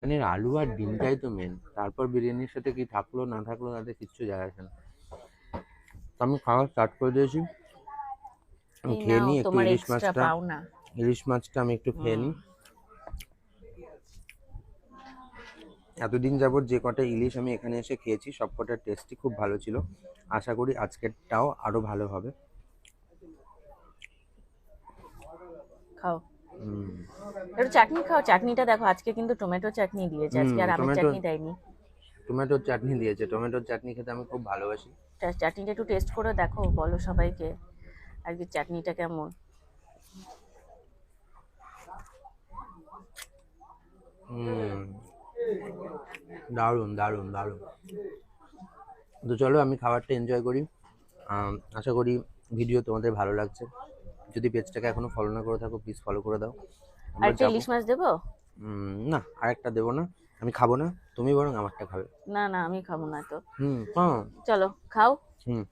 মানে আলু আর ডিমটাই তো মেন, তারপর বিরিয়ানির সাথে কি থাকলো না থাকলো তাতে কিচ্ছু যায় আসে না। তো আমি খাওয়া স্টার্ট করে দিয়েছি। আমি এই খেয়ে নাও নিই একটু তোমার ইলিশ এক্সট্রা মাছটা। পাওনা। ইলিশ মাছটা আমি একটু খেয়ে হুম। নিই। এতদিন যাবত যে কটা ইলিশ আমি এখানে এসে খেয়েছি সব কটার টেস্টই খুব ভালো ছিল। আশা করি আজকেরটাও আরো ভালো হবে। খাও, হুম। একটু চাটনি খাও। চাটনিটা দেখো, আজকে কিন্তু টমেটো চাটনি দিয়েছে, হুম, আজকে আর আমের টমেটো চাটনি দেয়নি। টমেটোর চাটনি দিয়েছে, টমেটোর চাটনি খেতে আমি খুব ভালোবাসি। চাটনিটা একটু টেস্ট করে দেখো, বলো সবাইকে আজকে চাটনিটা কেমন। হুম, দারুণ দারুণ দারুণ। তো চলো আমি খাবারটা এনজয় করি। আশা করি ভিডিও তোমাদের ভালো লাগছে। যদি পেজটাকে এখনো ফলো না করে থাকো প্লিজ ফলো করে দাও। আমরা আরেকটা যাবো। ইলিশ মাছ দেবো? না, আরেকটা দেবো না। আমি খাবো না, তুমি বরং আমারটা খাবে। না না, আমি খাবো না তো। হুম, হ্যাঁ। চলো খাও। হুম।